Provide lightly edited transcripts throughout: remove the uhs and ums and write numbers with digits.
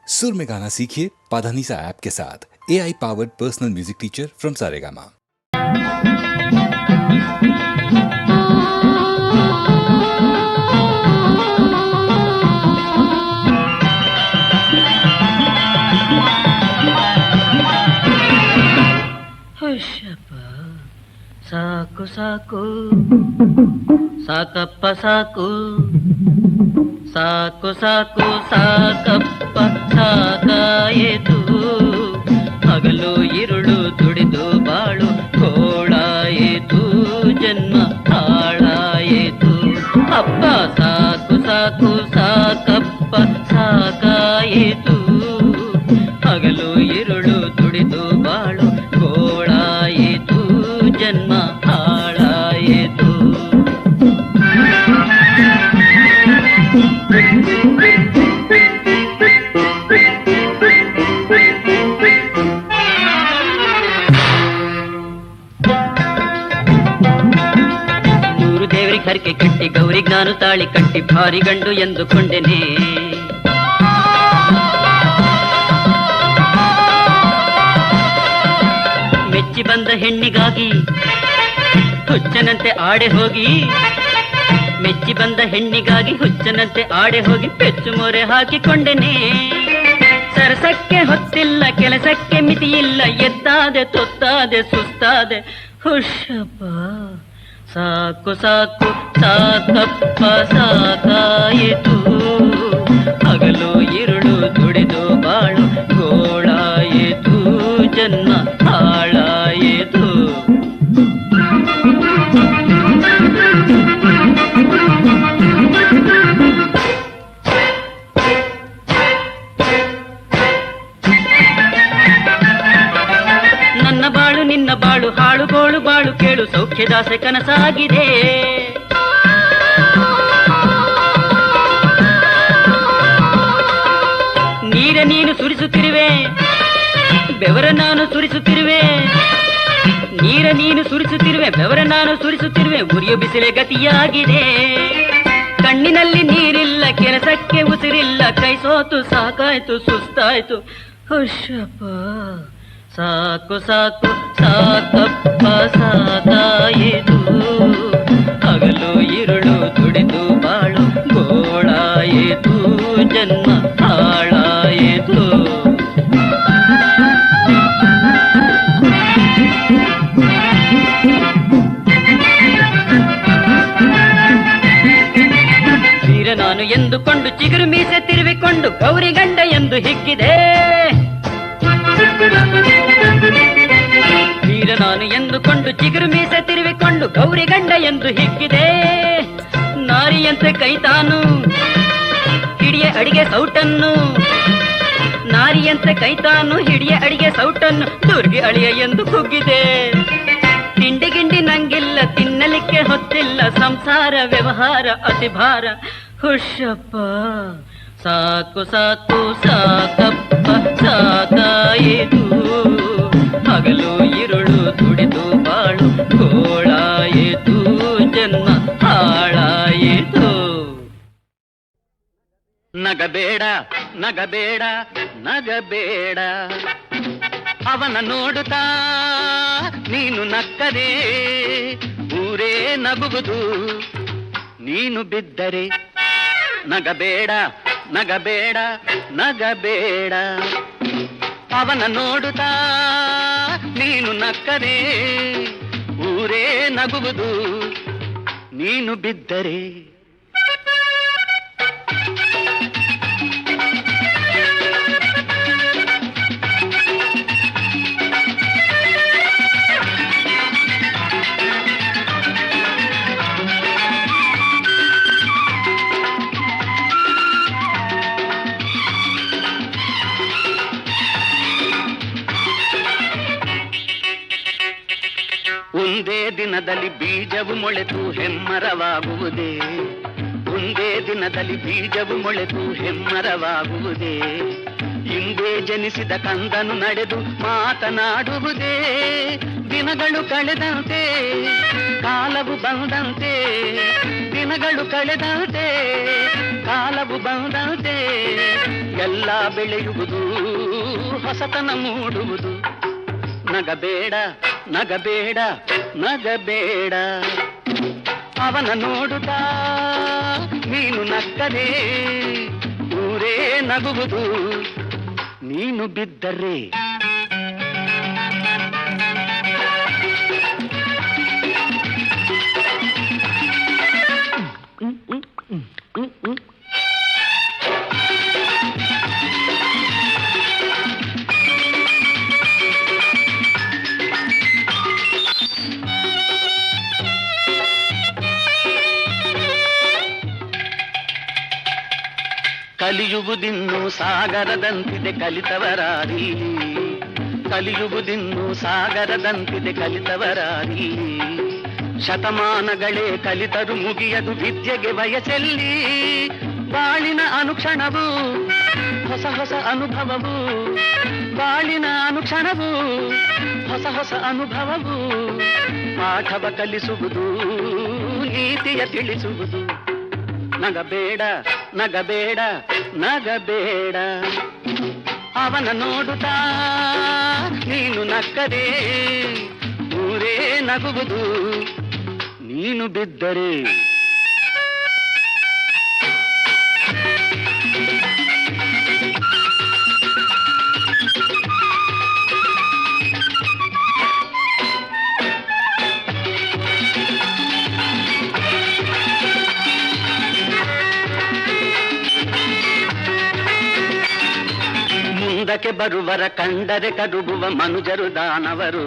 सुर में गाना सीखिए पाधानीसा ऐप के साथ। AI powered personal music teacher from Saregama. ಸಾಕು ಸಾಕು ಸಾಕಪ್ಪ ಸಾಕು ಸಾಕು ಸಾಕು ಸಾಕಪ್ಪ ಸಾಕಾಯಿತು. ಹಗಲು ಇರುಳು ದುಡಿದು ಬಾಳು ಗೋಳಾಯಿತು, ಜನ್ಮ ಹಾಳಾಯಿತು. ಅಪ್ಪ ಸಾಕು ಸಾಕು ಸಾಕಪ್ಪ ಸಾಕಾಯಿತು. ಹಗಲು ಇರುಳು ದುಡಿದು ಬಾಳು ಗೋಳಾಯಿತು, ಜನ್ಮ ಹಾಳಾಯಿತು. ನೂರು ದೇವರಿಗೆ ಹರಕೆ ಕಟ್ಟಿ ಗೌರಿಗೆ ನಾನು ತಾಳಿ ಕಟ್ಟಿ ಭಾರಿ ಗಂಡು ಎಂದುಕೊಂಡೆನೆ. ಮೆಚ್ಚಿ ಬಂದ ಹೆಣ್ಣಿಗಾಗಿ ಹುಚ್ಚನಂತೆ ಆಡೆ ಹೋಗಿ, ಮೆಚ್ಚಿ ಬಂದ ಹೆಣ್ಣಿಗಾಗಿ ಹುಚ್ಚನಂತೆ ಆಡೆ ಹೋಗಿ ಪೆಚ್ಚು ಮೊರೆ ಹಾಕಿಕೊಂಡೆನೆ. ಸರಸಕ್ಕೆ ಹೊತ್ತಿಲ್ಲ, ಕೆಲಸಕ್ಕೆ ಮಿತಿಯಿಲ್ಲ, ಎದ್ದಾದೆ ತೊತ್ತಾದೆ ಸುಸ್ತಾದೆ. ಹುಷಪ್ಪ ಸಾಕು ಸಾಕು ಸಾಕಪ್ಪ ಸಾಕಾಯಿತು. ಹಗಲು ಇರುಳು ದುಡಿದು ಬಾಳು ಗೋಳಾಯಿತು, ಜನ್ಮ ಹಾಳಾಯಿತು. ನನ್ನ ಬಾಳು ನಿನ್ನ ಬಾಳು ಹಾಳು ಗೋಳು ಬಾಳು ಕೇಳು, ಸೌಖ್ಯದಾಸೆ ಕನಸಾಗಿದೆ. ನೀರ ನೀನು ಸುರಿಸುತ್ತಿರುವೆ, ಬೆವರ ನಾನು ಸುರಿಸುತ್ತಿರುವೆ. ನೀರ ನೀನು ಸುರಿಸುತ್ತಿರುವೆ, ಬೆವರ ನಾನು ಸುರಿಸುತ್ತಿರುವೆ, ಉರಿಯು ಬಿಸಿಲೆ ಗತಿಯಾಗಿದೆ. ಕಣ್ಣಿನಲ್ಲಿ ನೀರಿಲ್ಲ, ಕೆಲಸಕ್ಕೆ ಉಸಿರಿಲ್ಲ, ಕೈ ಸೋತು ಸಾಕಾಯ್ತು ಸುಸ್ತಾಯ್ತು. ಹುಷಪ್ಪ ಸಾಕು ಸಾಕು ಸಾಕಪ್ಪ ಸಾಕಾಯಿತು. ಹಗಲು ಇರುಳು ದುಡಿದು ಬಾಳು ಗೋಳಾಯಿತು, ಜನ್ಮ ಹಾಳಾಯಿತು. ವೀರ ನಾನು ಎಂದುಕೊಂಡು ಚಿಗುರು ಮೀಸೆ ತಿರುವಿಕೊಂಡು ಗೌರಿ ಗಂಡ ಎಂದು ಹಿಗ್ಗಿದೆ. ವೀರ ನಾನು ಎಂದುಕೊಂಡು ಚಿಗುರು ಮೀಸೆ ತಿರುವಿಕೊಂಡು ಗೌರಿ ಗಂಡ ಎಂದು ಹಿಗ್ಗಿದೆ. ನಾರಿಯಂತೆ ಕೈತಾನು ಹಿಡಿಯ ಅಡಿಗೆ ಸೌಟನ್ನು, ನಾರಿಯಂತೆ ಕೈತಾನು ಹಿಡಿಯ ಅಡಿಗೆ ಸೌಟನ್ನು, ದುರ್ಗಿ ಅಳಿಯ ಎಂದು ಕುಗ್ಗಿದೆ. ತಿಂಡಿ ಗಿಂಡಿ ನಂಗಿಲ್ಲ, ತಿನ್ನಲಿಕ್ಕೆ ಹೊತ್ತಿಲ್ಲ, ಸಂಸಾರ ವ್ಯವಹಾರ ಅತಿ ಭಾರ. ಹುಷಪ್ಪ ಸಾಕು ಸಾಕು ಸಾಕಪ್ಪ ಸಾಕಾಯಿತು. ಹಗಲು ಇರುಳು ದುಡಿದು ಬಾಳು ಗೋಳಾಯಿತು, ಜನ್ಮ ಹಾಳಾಯಿತು. ನಗಬೇಡ ನಗಬೇಡ ನಗಬೇಡ, ಅವನ ನೋಡುತ್ತಾ ನೀನು ನಕ್ಕರೆ ಊರೇ ನಗುವುದು, ನೀನು ಬಿದ್ದರೆ. ನಗಬೇಡ ನಗಬೇಡ ನಗಬೇಡ, ಅವನ ನೋಡುತ್ತಾ ನೀನು ನಕ್ಕರೆ ಊರೇ ನಗುವುದು, ನೀನು ಬಿದ್ದರೆ. ಒಂದೇ ದಿನದಲ್ಲಿ ಬೀಜವು ಮೊಳೆತು ಹೆಮ್ಮರವಾಗುವುದೇ, ಒಂದೇ ದಿನದಲ್ಲಿ ಬೀಜವು ಮೊಳೆತು ಹೆಮ್ಮರವಾಗುವುದೇ. ಇಂದೇ ಜನಿಸಿದ ಕಂದನು ನಡೆದು ಮಾತನಾಡುವುದೇ. ದಿನಗಳು ಕಳೆದಂತೆ ಕಾಲವು ಬಂದಂತೆ, ದಿನಗಳು ಕಳೆದಂತೆ ಕಾಲವು ಬಂದಂತೆ ಎಲ್ಲ ಬೆಳೆಯುವುದು ಹೊಸತನ ಮೂಡುವುದು. ನಗಬೇಡ ನಗಬೇಡ ನಗಬೇಡ, ಅವನ ನೋಡುತ್ತಾ ನೀನು ನಕ್ಕರೆ ಊರೇ ನಗುವುದು. ನೀನು ಬಿದ್ದರೆ ಕಲಿಯುವುದಿನ್ನು ಸಾಗರದಂತಿದೆ ಕಲಿತವರಾರಿ, ಕಲಿಯುವುದಿನ್ನು ಸಾಗರದಂತಿದೆ ಕಲಿತವರಾರಿ. ಶತಮಾನಗಳೇ ಕಲಿತರು ಮುಗಿಯದು ವಿದ್ಯೆಗೆ ವಯಸ್ಸೆಲ್ಲಿ. ಬಾಳಿನ ಅನುಕ್ಷಣವು ಹೊಸ ಹೊಸ ಅನುಭವವು, ಬಾಳಿನ ಅನುಕ್ಷಣವು ಹೊಸ ಹೊಸ ಅನುಭವವು. ಪಾಠವ ಕಲಿಸುವುದು ನೀತಿಯ ತಿಳಿಸುವುದು. ನಗಬೇಡ ನಗಬೇಡ ನಗಬೇಡ, ಅವನ ನೋಡುತ್ತಾ ನೀನು ನಕ್ಕರೆ ಊರೇ ನಗುವುದು. ನೀನು ಬಿದ್ದರೆ ಮುಂದಕ್ಕೆ ಬರುವರ ಕಂಡರೆ ಕಡುಬುವ ಮನುಜರು ದಾನವರು,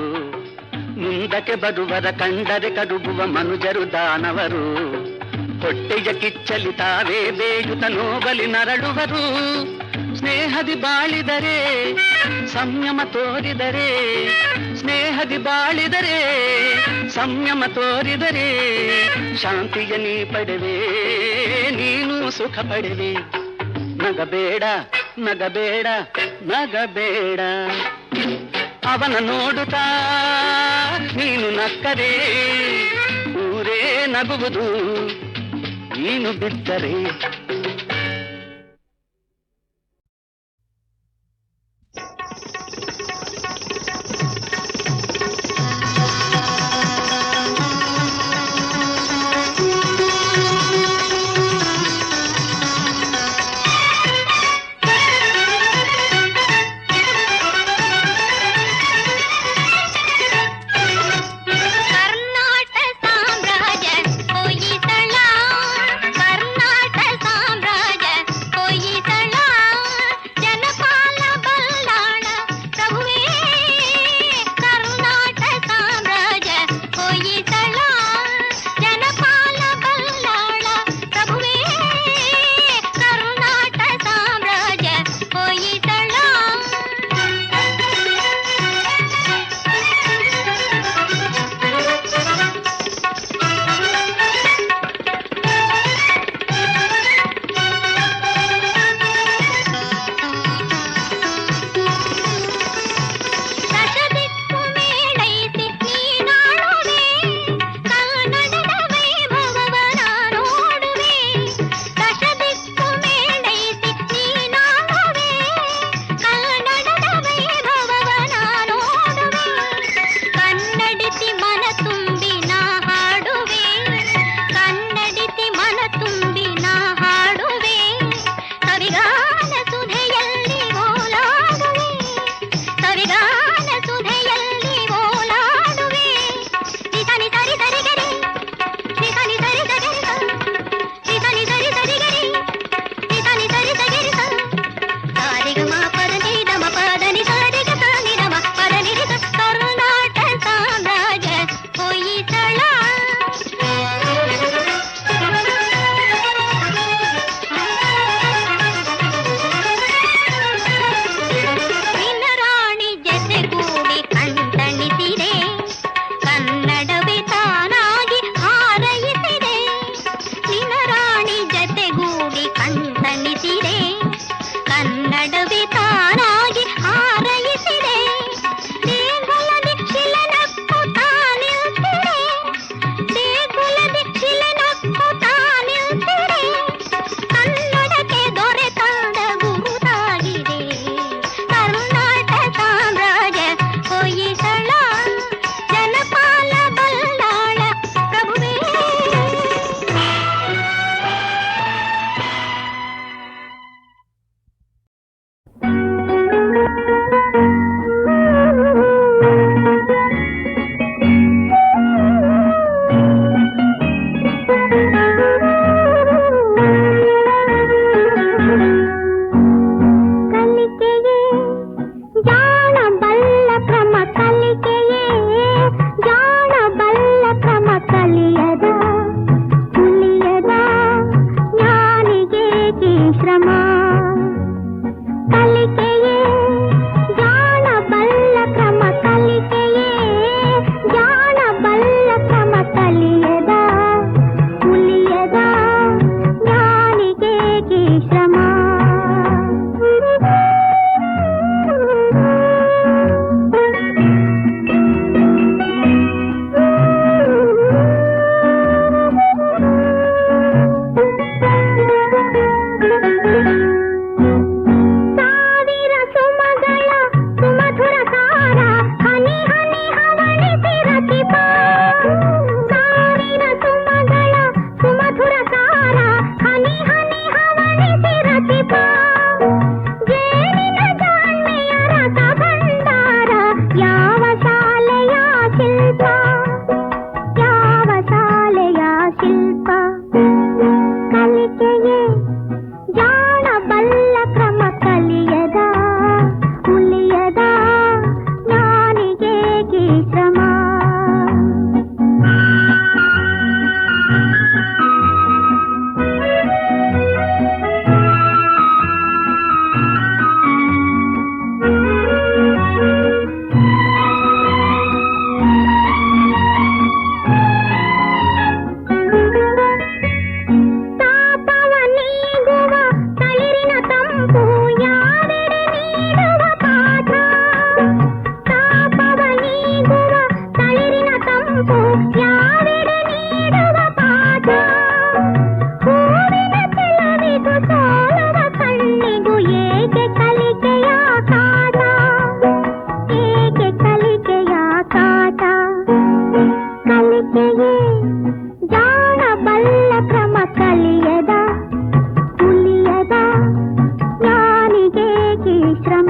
ಮುಂದಕ್ಕೆ ಬರುವರ ಕಂಡರೆ ಕಡುಬುವ ಮನುಜರು ದಾನವರು. ಹೊಟ್ಟೆಯ ಕಿಚ್ಚಲಿ ತಾವೇ ಬೇಯುತ ನೋಬಲಿ ನರಳುವರು. ಸ್ನೇಹದಿ ಬಾಳಿದರೆ ಸಂಯಮ ತೋರಿದರೆ, ಸ್ನೇಹದಿ ಬಾಳಿದರೆ ಸಂಯಮ ತೋರಿದರೆ ಶಾಂತಿಯ ನೀ ಪಡೆವೆ, ನೀನು ಸುಖ ಪಡೆವೆ. ನಗಬೇಡ ನಗಬೇಡ ನಗಬೇಡ, ಅವನ ನೋಡುತ್ತಾ ನೀನು ನಕ್ಕರೆ ಊರೇ ನಗುವುದು. ನೀನು ಬಿದ್ದರೆ ಕರ್ನಾಟಕ ಸಾಮ್ರಾಜ್ಯ ಶ್ರಮ.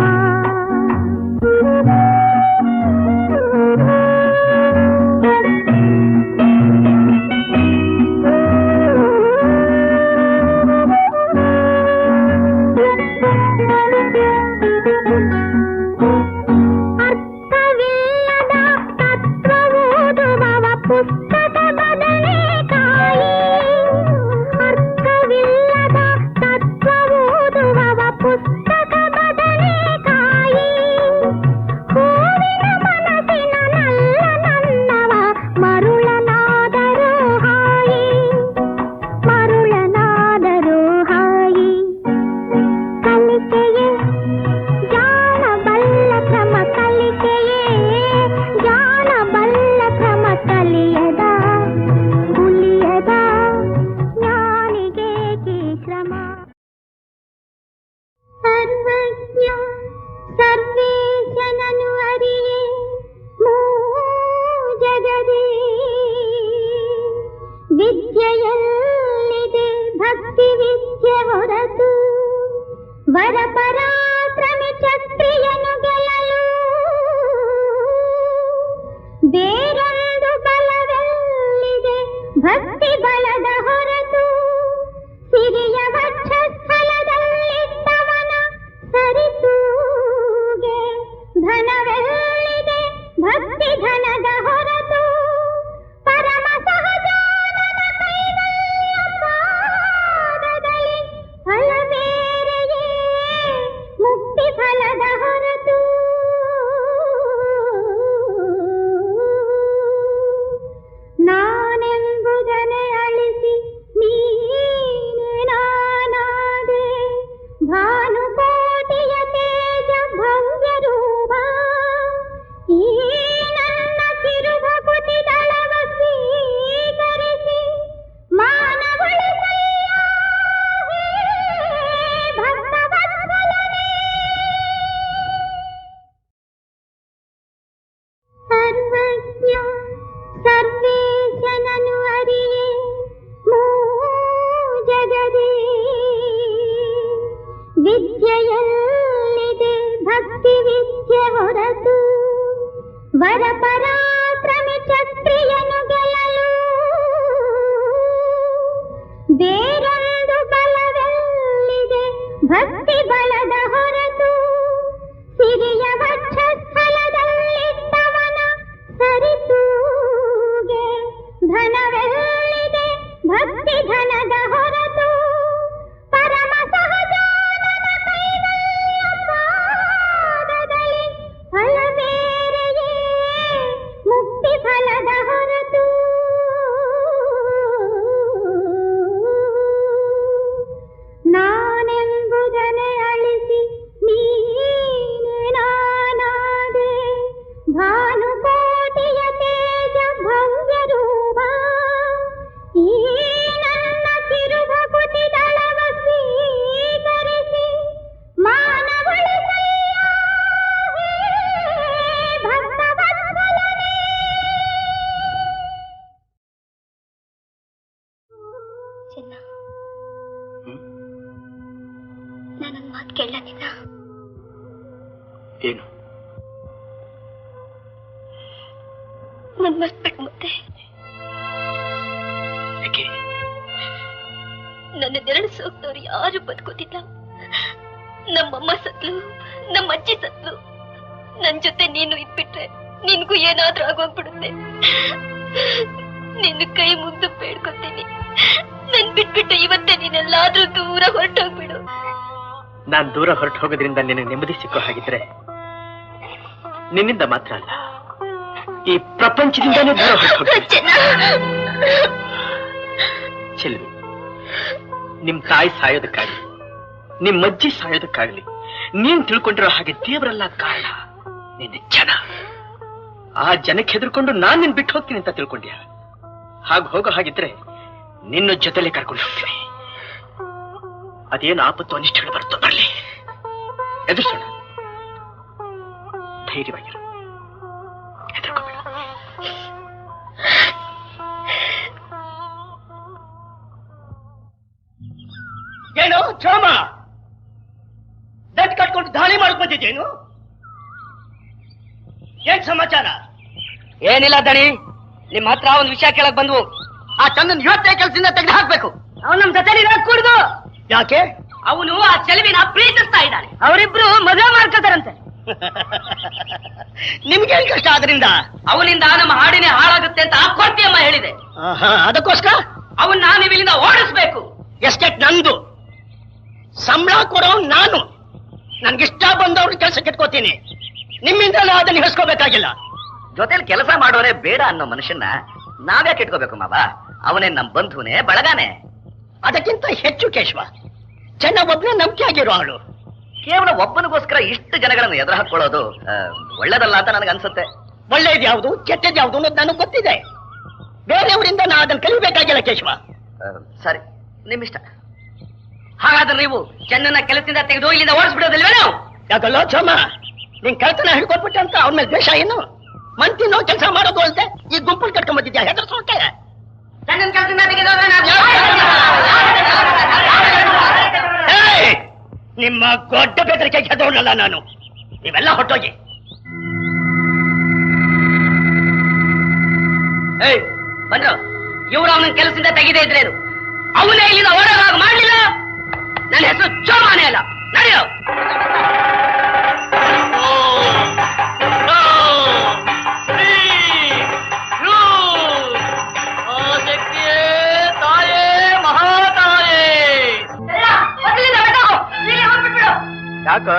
ವಿದ್ಯೆಯಲ್ಲಿದೆ ಭಕ್ತಿ ವಿದ್ಯೆ ಹೊರತು ವರ ಪರಾಕ್ರಮಿ ಕ್ಷತ್ರಿಯನು ಗೆಲ್ಲಲು ಬೇರೊಂದು ಬಲವೆಲ್ಲಿದೆ ಭಕ್ತಿ ಬಲದ ಹೊರತು ಸಿರಿಯ ವಕ್ಷಸ್ಥಲದಲ್ಲಿದ್ದವನ ಸರಿತೂಗೆ ಧನವೆಲ್ಲಿದೆ ಭಕ್ತಿ ಧನದ ಹೊರತು ಪರಮ ಸಹಜಾನನ ಕೈವಲ್ಯ ಪಾದದಲ್ಲಿ ಫಲ ಬೇರೆಯೇ ಮುಕ್ತಿ ಫಲದ ಹೊರತು ನಾನೆಂಬುದನೆ ಅಳಿಸಿ ನೀನೇ ನಾನಾದೆ ಭಾನುಕೋಟಿಯ ತೇಜ ಭವ್ಯ ರೂಪ ಈ ನನ್ನ ಕಿರುಭಕುತಿ ದಳವ ಸ್ವೀಕರಿಸಿ ಮಾನವಳಿಸಯ್ಯ ಹೇ ಭಕ್ತವತ್ಸಲನೇ. ಸರ್ವಜ್ಞ ಸರ್ವೇಶನನು ಅರಿಯೇ ಜಗದೇ ವಿದ್ಯೆಯಲ್ಲಿದೆ ಭಕ್ತಿ ವಿದ್ಯೆ ಹೊರತು ವರ ಪರಾಕ್ರಮಿ ಕ್ಷತ್ರಿಯನು ಗೆಲ್ಲಲು ಬೇರೊಂದು ಬಲವೆಲ್ಲಿದೆ ಭಕ್ತಿ ಬಲದ ಹೊರತು ಸಿರಿಯ ವಕ್ಷಸ್ಥಲದಲ್ಲಿದ್ದವನ ಸರಿತೂಗೆ ಧನವೆಲ್ಲಿದೆ ಭಕ್ತಿ ಧನದ ಹೊರತು ಪರಮ ಸಹಜಾನನ ಕೈವಲ್ಯ ಪಾದದಲ್ಲಿ ಫಲ ಬೇರೆಯೇ ಮುಕ್ತಿ ಫಲದ ಹೊರತು ನಾನೆಂಬುದನೆ ಅಳಿಸಿ ನೀನೇ ನಾನಾದೆ ಭಾನುಕೋಟಿಯ ತೇಜ ಭವ್ಯ ರೂಪ ಈ ನನ್ನ ಕಿರುಭಕುತಿ ದಳವ ಸ್ವೀಕರಿಸಿ ಮಾನವಳಿಸಯ್ಯ ಹೇ ಭಕ್ತವತ್ಸಲನೇ. ಚಿನ್ನ, ನಾನೊಂದು ಮಾತು ಕೇಳಲಿಲ್ಲ. ಏನು? ನನ್ ಮರ್ತ್ಬಿಟ್ಟು ಮತ್ತೆ ಯಾಕೆ? ನನ್ನ ನೆರಳು ಸೋಕ್ತವ್ರು ಯಾರು ಬದುಕೋತಿಲ್ಲ. ನಮ್ಮಮ್ಮ ಸತ್ಲು, ನಮ್ಮ ಅಜ್ಜಿ ಸತ್ಲು. ನನ್ ಜೊತೆ ನೀನು ಇದ್ಬಿಟ್ರೆ ನಿನ್ಗೂ ಏನಾದ್ರೂ ಆಗೋಗ್ಬಿಡುತ್ತೆ. ನಿನ್ನ ಕೈ ಮುಗ್ದು ಬೇಡ್ಕೊತೀನಿ, ನನ್ ಬಿಟ್ಬಿಟ್ಟು ಇವತ್ತೇ ನೀನೆಲ್ಲಾದ್ರೂ ದೂರ ಹೊರಟೋಗ್ಬಿಡು. ನಾನ್ ದೂರ ಹೊರಟು ಹೋಗೋದ್ರಿಂದ ನಿನಗೆ ನೆಮ್ಮದಿ ಸಿಕ್ಕೋ ಹಾಗಿದ್ರೆ ನಿನ್ನಿಂದ ಮಾತ್ರ ಅಲ್ಲ, ಈ ಪ್ರಪಂಚದಿಂದಾನೇ ದೂರ ಹೊರಟು ಚೆಲ್ವಿ. ನಿಮ್ ತಾಯಿ ಸಾಯೋದಕ್ಕಾಗ್ಲಿ, ನಿಮ್ ಅಜ್ಜಿ ಸಾಯೋದಕ್ಕಾಗ್ಲಿ ನೀನ್ ತಿಳ್ಕೊಂಡಿರೋ ಹಾಗೆ ದೇವರಲ್ಲ ಕಾರಣ, ನಿನ್ನ ಜನ. ಆ ಜನಕ್ಕೆ ಹೆದರ್ಕೊಂಡು ನಾನ್ ನಿನ್ ಬಿಟ್ಟು ಹೋಗ್ತೀನಿ ಅಂತ ತಿಳ್ಕೊಂಡ್ಯಾ? ಹಾಗೆ ಹೋಗೋ ಹಾಗಿದ್ರೆ ನಿನ್ನ ಜೊತೆಲೆ ಕರ್ಕೊಂಡು ಹೋಗ್ತೀನಿ. ಅದೇನು ಆಪತ್ತು ಅನಿಷ್ಟಗಳು ಬರುತ್ತೋ ಬರ್ಲಿ, ಎದುರಿಸೋಣ. ಧೈರ್ಯವಾಗಿರು, ಹೆದರ್ಕೋಬೇಡ. ಏನು ಚಾಮ ದಟ್ ಕಟ್ಕೊಂಡು ದಾಳಿ ಮಾಡ ಬಂದಿದ್ದೇನು? ಏನ್ ಸಮಾಚಾರ? ಏನಿಲ್ಲ ದಣಿ, ನಿಮ್ ಹತ್ರ ಒಂದು ವಿಷಯ ಕೇಳಕ್ ಬಂದ್ವು. ಆ ಚಂದನ್ ಇವತ್ತೇ ಕೆಲಸದಿಂದ ತೆಗೆದು ಹಾಕ್ಬೇಕು. ಅವ್ನು ನಮ್ ಜೊತೆ ಕೂಡುದು. ಯಾಕೆ? ಅವನು ಆ ಚೆಲುವಿನ ಪ್ರೀತಿಸ್ತಾ ಇದ್ದಾನೆ. ಅವರಿಬ್ರು ಮದುವೆ ಮಾಡ್ಕೋತಾರಂತೆ. ನಿಮ್ಗೆ ಏನ್ ಕಷ್ಟ ಆದ್ರಿಂದ? ಅವನಿಂದ ನಮ್ಮ ಹಾಡಿನೇ ಹಾಳಾಗುತ್ತೆ ಅಂತ ಕೊಡ್ತಿ ಅಮ್ಮ ಹೇಳಿದೆ. ಅದಕ್ಕೋಸ್ಕರ ಅವನ್ನ ನೀವು ಇಲ್ಲಿಂದ ಓಡಿಸ್ಬೇಕು. ಎಸ್ಟೇಟ್ ನಂದು, ಸಂಬಳ ಕೊಡೋ ನಾನು. ನನ್ಗಿಷ್ಟ ಬಂದವ್ರ ಕೆಲಸ ಕೆಟ್ಕೋತೀನಿ. ನಿಮ್ಮಿಂದ ಅದನ್ನ ಹಿಡಿಸ್ಕೋಬೇಕಾಗಿಲ್ಲ. ಜೊತೆಲಿ ಕೆಲಸ ಮಾಡೋರೆ ಬೇಡ ಅನ್ನೋ ಮನುಷ್ಯನ ನಾವ್ಯಾಕೆ ಇಟ್ಕೋಬೇಕು ಮಾವ? ಅವನೇ ನಮ್ ಬಂಧುನೇ ಬಳಗಾನೆ. ಅದಕ್ಕಿಂತ ಹೆಚ್ಚು ಕೇಶವ, ಒಬ್ಬನೇ ನಂಬಿಕೆ ಆಗಿರೋ ಅವಳು. ಕೇವಲ ಒಬ್ಬನಿಗೋಸ್ಕರ ಇಷ್ಟು ಜನಗಳನ್ನು ಎದುರು ಹಾಕೊಳ್ಳೋದು ಒಳ್ಳೇದಲ್ಲ ಅಂತ ನನಗೆ ಅನ್ಸುತ್ತೆ. ಒಳ್ಳೇದು ಯಾವುದು ಕೆಟ್ಟದ್ದು ಯಾವುದು ಅನ್ನೋದು ನನಗೆ ಗೊತ್ತಿದೆ. ಬೇರೆಯವರಿಂದ ನಾ ಅದನ್ನ ಕಲಿಬೇಕಾಗಿಲ್ಲ ಕೇಶವ. ಸರಿ, ನಿಮ್ಮಿಷ್ಟ. ಹಾಗಾದ್ರೆ ನೀವು ಚೆನ್ನನ್ನ ಕೆಲಸದಿಂದ ತೆಗೆದು ಇಲ್ಲಿಂದ ಓಡಿಸ್ಬಿಡೋದಿಲ್ವೇ? ನಾವು ಯಾಕಲ್ಲ ಸೋಮ, ನಿನ್ ಕಳ್ತನ ಹಿಡ್ಕೊಟ್ಬಿಟ್ಟೆ ಅಂತ ಅವ್ರ ಮೇಲೆ ದ್ವೇಷ ಏನು? ಮಂತಿನೋ ಕೆಲಸ ಮಾಡೋದು ಅಲ್ದೆ ಈ ಗುಂಪಲ್ಲಿ ಕಟ್ಕೊಂಡ್ ಬಂದಿದ್ಯಾ? ಹೆದರ್ಸೋಕೆ ಚೆನ್ನನ್ ಕೆಲಸದಿಂದ ತೆಗೆದು ನಿಮ್ಮ ದೊಡ್ಡ ಬೆದರಿಕೆ ಹೆದರೋನಲ್ಲ ನಾನು. ನೀವೆಲ್ಲ ಹೊಟ್ಟೋಗಿ. ಬಂದ್ರು. ಇವ್ರು ಅವನ ಕೆಲಸದಿಂದ ತೆಗೆದೇ ಇದ್ರೇನು? ಅವನೇ ಇಲ್ಲಿಂದ ಓಡೋದಾಗ ಮಾಡ್ಲಿಲ್ಲ. ನನ್ನ ಹೆಸರು ಚೋಮಾನೆ ಅಲ್ಲ. ನಡೆಯೋ. ಯಾಕ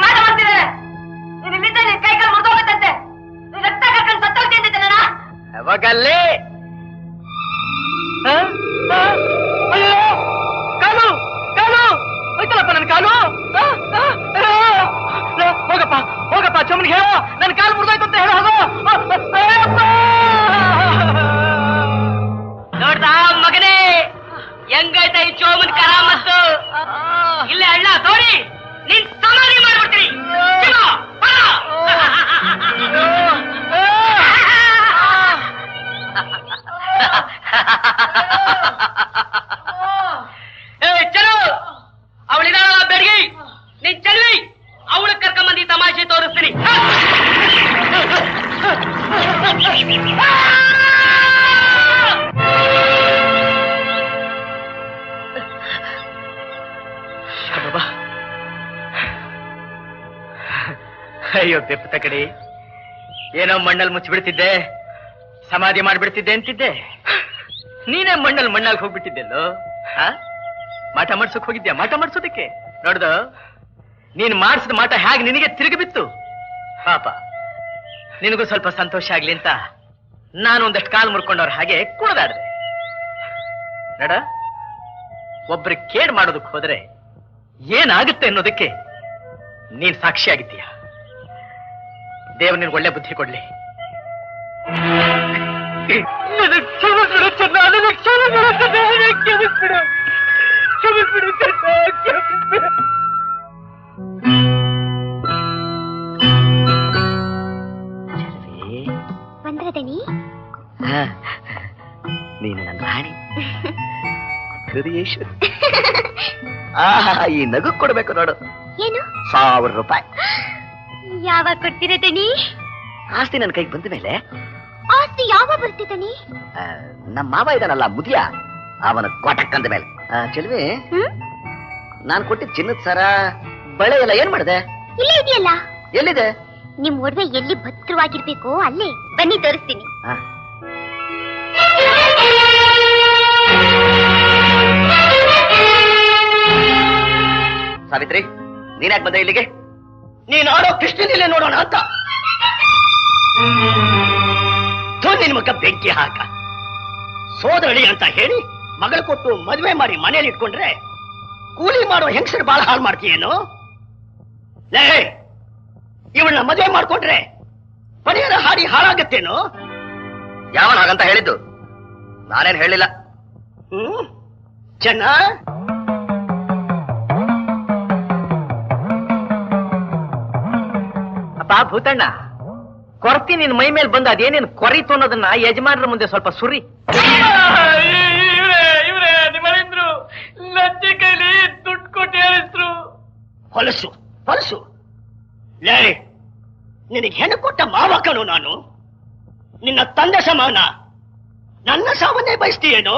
ಮಾಟ ಮಾಡ್ತಿದ್ದಾರೆ. ನೀನು ಇಲ್ಲಿದ್ದ ನಿನ್ ಕೈ ಕಾಲು ಮುರಿದೋಗುತ್ತಂತೆ. ನೀನ್ ರಕ್ತ ಕರ್ಕೊಂಡು ಸತ್ತೋಗ್ತಿದ್ದೆ ನನ್ನ. ಯಾವಾಗಲ್ಲೇ ಅಯ್ಯೋ ಕಾಲು ಕಾಲು ಹೋಯ್ತಲ್ಲಪ್ಪ ನನ್ನ ಕಾಲು. ಹೋಗಪ್ಪ ಹೋಗಪ್ಪ, ಚೊಮ್ಮನಿಗೆ ಹೇಳೋ ನನ್ನ ಕಾಲು ಮುರಿದೋಯ್ತು ಅಂತ ಹೇಳೋ. ನೋಡ್ದ ಮಗನೇ, ಹೆಂಗೈತ ಈ ಚೋಮನ್ ಕರಾಮತ್ತು. ಇಲ್ಲೇ ಅಣ್ಣ ತೋಡಿ ನೀನ್ ಸಮಾಧಿ ಮಾಡ್ಬಿಡ್ತೀನಿ. ಚಲೋ, ಅವಳಿದಾಳ ಬೆಡಗಿ, ನೀನ್ ಚೆಲ್ವಿ. ಅವಳು ಕರ್ಕೊಂಬಂದಿ ತಮಾಷೆ ತೋರಿಸ್ತೀನಿ. ಅಯ್ಯೋ ಬೆಪ್ಪತ ಕಡೆ, ಏನೋ ಮಣ್ಣಲ್ಲಿ ಮುಚ್ಚಿಬಿಡ್ತಿದ್ದೆ, ಸಮಾಧಿ ಮಾಡಿಬಿಡ್ತಿದ್ದೆ ಅಂತಿದ್ದೆ. ನೀನೇ ಮಣ್ಣಲ್ಲಿ ಹೋಗ್ಬಿಟ್ಟಿದ್ದೆಲ್ಲೋ. ಮಾಟ ಮಾಡ್ಸೋಕ್ ಹೋಗಿದ್ಯಾ? ಮಾಟ ಮಾಡ್ಸೋದಕ್ಕೆ ನೋಡ್ದ, ನೀನ್ ಮಾಡಿಸಿದ ಮಾಟ ಹೇಗೆ ನಿನಗೆ ತಿರುಗಿ ಬಿತ್ತು. ಪಾಪ, ನಿನಗೂ ಸ್ವಲ್ಪ ಸಂತೋಷ ಆಗ್ಲಿ ಅಂತ ನಾನು ಒಂದಷ್ಟು ಕಾಲು ಮುರ್ಕೊಂಡವ್ರ ಹಾಗೆ ಕುಣದಾಡ್ದೆ. ನೋಡ, ಒಬ್ರಿಗೆ ಕೇಡ್ ಮಾಡೋದಕ್ಕೆ ಹೋದ್ರೆ ಏನಾಗುತ್ತೆ ಅನ್ನೋದಕ್ಕೆ ನೀನ್ ಸಾಕ್ಷಿಯಾಗಿದ್ದೀಯ. ದೇವ್ರ ನಿನ್ಗೆ ಒಳ್ಳೆ ಬುದ್ಧಿ ಕೊಡ್ಲಿ. ಬಂದ್ರದನಿ, ನೀನು ನನ್ನ ರಾಣಿ ಹೃದಯೇಶ್ವರಿ. ಈ ನಗು ಕೊಡ್ಬೇಕು ನೋಡು. ಏನು? 1000 ರೂಪಾಯಿ. ಯಾವಾಗ ಕೊಡ್ತೀರ ದನಿ? ಆಸ್ತಿ ನನ್ನ ಕೈಗೆ ಬಂದ ಮೇಲೆ. ಆಸ್ತಿ ಯಾವಾಗ ಬರ್ತಿದನಿ? ನಮ್ಮ ಮಾವ ಇದಾನಲ್ಲ ಮುದಿಯ, ಅವನ ಕೊಟಕ್ಕಂದ ಮೇಲೆ. ಚೆಲ್ವಿ, ನಾನ್ ಕೊಟ್ಟಿದ್ದ ಚಿನ್ನದ ಸರ ಬಳೆ ಎಲ್ಲ ಏನ್ ಮಾಡಿದೆ? ಇಲ್ಲೇ ಇದೆಯಲ್ಲ. ಎಲ್ಲಿದೆ? ನಿಮ್ ಒಡವೆ ಎಲ್ಲಿ ಭದ್ರವಾಗಿರ್ಬೇಕು ಅಲ್ಲೇ. ಬನ್ನಿ ತೋರಿಸ್ತೀನಿ. ಸಾವಿತ್ರಿ, ನೀನ್ಯಾಕೆ ಬಂದೆ ಇಲ್ಲಿಗೆ? ನೀನ್ ಆಡೋ ಕೃಷ್ಣನಿಲ್ಲೇ ನೋಡೋಣ ಅಂತ. ನಿನ್ ಮಗ ಬೆಂಕಿ ಹಾಕ. ಸೋದರಳಿ ಅಂತ ಹೇಳಿ ಮಗಳು ಕೊಟ್ಟು ಮದುವೆ ಮಾಡಿ ಮನೇಲಿ ಇಟ್ಕೊಂಡ್ರೆ ಕೂಲಿ ಮಾಡೋ ಹೆಂಗಸರು ಬಹಳ ಹಾಳು ಮಾಡ್ತೀಯೇನು? ಲೇ, ಇವಳನ್ನ ಮದುವೆ ಮಾಡ್ಕೊಂಡ್ರೆ ಪರಿಹಾರ ಹಾಡಿ ಹಾಳಾಗತ್ತೇನು? ಯಾವನ ಹಾಗಂತ ಹೇಳಿದ್ದು? ನಾನೇನ್ ಹೇಳಿಲ್ಲ. ಚೆನ್ನ, ಅಪ್ಪ ಭೂತಣ್ಣ, ಕೊರತಿ ನಿನ್ ಮೈ ಮೇಲೆ ಬಂದ ಅದೇನೇನು ಕೊರಿತು ಅನ್ನೋದನ್ನ ಯಜಮಾನ್ರ ಮುಂದೆ ಸ್ವಲ್ಪ ಸುರಿ. ಇವ್ರೆ ನಿಮ್ಮನೇಂದ್ರು ಲಜ್ಜೆ ಕೈಲಿ ದುಡ್ಡು ಕೊಟ್ಟು ಹೇಳಿದ್ರು. ಹೊಲಸು ಹೊಲಸು. ಲೇ, ನಿನಗೆ ಹೆಣ್ಣು ಕೊಟ್ಟ ಮಾವ ಕಣು ನಾನು. ನಿನ್ನ ತಂದೆ ಸಮಾನ. ನನ್ನ ಸಾವನ್ನೇ ಬಯಸ್ತೀಯೇನು?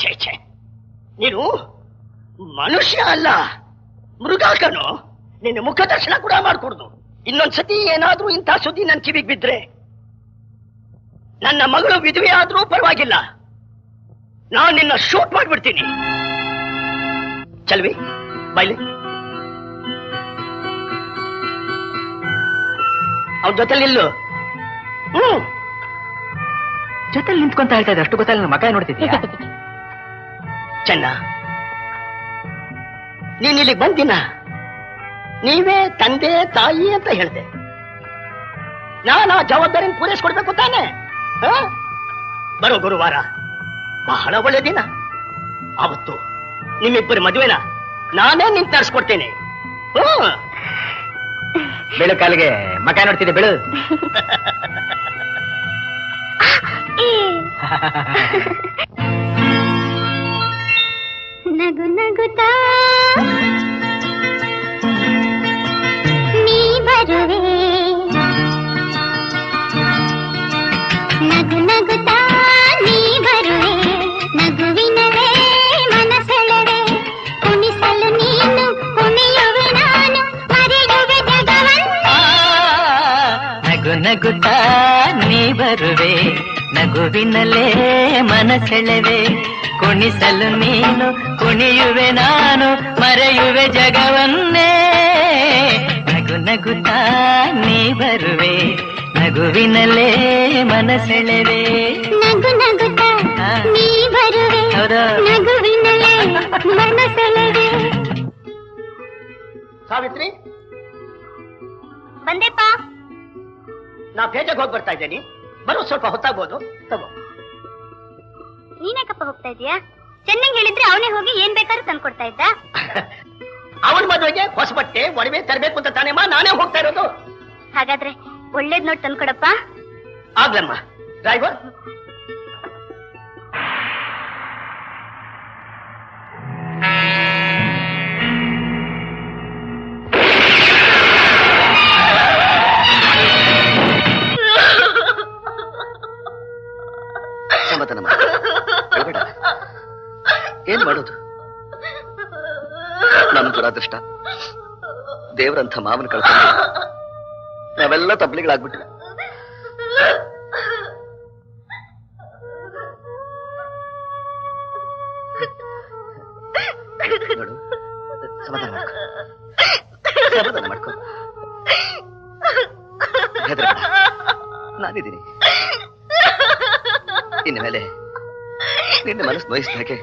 ಛೇ ಛೇ, ನೀನು ಮನುಷ್ಯ ಅಲ್ಲ, ಮೃಗ ಕಣು. ನಿನ್ನ ಮುಖ ದರ್ಶನ ಕೂಡ ಮಾಡ್ಕೊಡ್ದು. ಇನ್ನೊಂದ್ಸತಿ ಏನಾದ್ರೂ ಇಂಥ ಸುದ್ದಿ ನನ್ ಕಿವಿಗೆ ಬಿದ್ರೆ, ನನ್ನ ಮಗಳು ವಿಧವೆ ಆದ್ರೂ ಪರವಾಗಿಲ್ಲ, ನಾನು ನಿನ್ನ ಶೂಟ್ ಮಾಡ್ಬಿಡ್ತೀನಿ. ಚಲ್ವಿ ಬೈಲಿ. ಅವನ ಜೊತೆಲಿ ನಿಲ್ಲು. ಜೊತೆಲಿ ನಿಂತ್ಕೊಂತ ಹೇಳ್ತಾ ಇದ್ದೆ, ಅಷ್ಟು ಗೊತ್ತಲ್ಲ ಮಗ ನೋಡ್ತಿದ್ಯಾ? ಚೆನ್ನ, ನೀನ್ ಇಲ್ಲಿಗೆ ಬಂದಿನ ನೀವೇ ತಂದೆ ತಾಯಿ ಅಂತ ಹೇಳ್ದೆ. ನಾನು ಆ ಜವಾಬ್ದಾರಿನ ಪೂರೈಸ್ಕೊಡ್ಬೇಕು ತಾನೆ. ಬರೋ ಗುರುವಾರ ಬಹಳ ಒಳ್ಳೆ ದಿನ. ಆವತ್ತು ನಿಮ್ಮಿಬ್ಬರ ಮದುವೆನ ನಾನೇ ನಿನ್ ತರಿಸ್ಕೊಡ್ತೇನೆ. ಬೆಳು ಕಾಲಿಗೆ ಮಗ ನೋಡ್ತಿದ್ದೆ ಬೆಳು. ನಗು ನಗುತ್ತಾ ನೀ ಬರುವೆ, ನಗು ನಗುತ್ತಾ ನೀ ಬರುವೆ, ನಗುವಿನವೇ ಮನಸೆಳೆವೆ, ಕುಣಿಸಲು ನೀನು ಕುಣಿಯುವೆ ನಾನು, ಮರೆಯುವೆ ಜಗವನ್ನ. ನಗು ನಗುತ್ತಾ ನೀ ಬರುವೆ, ನಗುವಿನಲ್ಲೇ ಮನಸೆಳೆವೆ, ಕುಣಿಸಲು ನೀನು ಕುಣಿಯುವೆ ನಾನು, ಮರೆಯುವೆ ಜಗವನ್ನೇ. ನಗು ನಗುತ್ತಾ ನೀ ಬರುವೆ, ನಗುವಿನಲ್ಲೇ ಮನಸೆಳೆವೆ. ನಗು ನಗುತ್ತಾ ನೀ ಬರುವೆ, ಹೌದಾ? ನಗುವಿನಲ್ಲೇ ಮನಸೆಳೆವೆ. ಸಾವಿತ್ರಿ, ಬಂದೆಪ್ಪ. ನಾ ಪೇಟೆಗೆ ಹೋಗಿ ಬರ್ತಾ ಇದ್ದೇನೆ. ಬರೋ ಸ್ವಲ್ಪ ಹೊತ್ತಾಗ್ಬೋದು. ತಗೋ. ನೀನ್ಯಾಕಪ್ಪ ಹೋಗ್ತಾ ಇದೀಯಾ? ಚೆನ್ನಾಗಿ ಹೇಳಿದ್ರೆ ಅವನೇ ಹೋಗಿ ಏನ್ ಬೇಕಾದ್ರೂ ತಂದ್ಕೊಡ್ತಾ ಇದ್ದ. ಅವನ ಮದುವೆಗೆ ಹೊಸ ಬಟ್ಟೆ ಒಡವೆ ತರಬೇಕು ಅಂತ ತಾನೇಮ್ಮ ನಾನೇ ಹೋಗ್ತಾ ಇರೋದು. ಹಾಗಾದ್ರೆ ಒಳ್ಳೇದ್ ನೋಡಿ ತಂದ್ಕೊಡಪ್ಪ. ಆಗ್ಲಮ್ಮ. ಡ್ರೈವರ್, ಸಮಾಧಾನ ಮಾಡು. ಅಳ್ಬೇಡ. ಏನ್ ಮಾಡೋದು? ನಮ್ ದುರಾದೃಷ್ಟ. ದೇವರಂಥ ಮಾವನ ಕಳ್ಕೊಂಡು ನಾವೆಲ್ಲ ತಬ್ಲಿಗಳಾಗ್ಬಿಟ್ವಿ. ನೋಡು, ಸಮಾಧಾನ ಮಾಡ್ಕೊ, ಸಮಾಧಾನ ಮಾಡ್ಕೊ. ಹೆದರ್ಬೇಡ, ನಾನಿದ್ದೀನಿ. ಇನ್ನು ಮೇಲೆ ನಿನ್ನ ಮನಸ್ಸು ನೋಯಿಸಿದಾಗೆ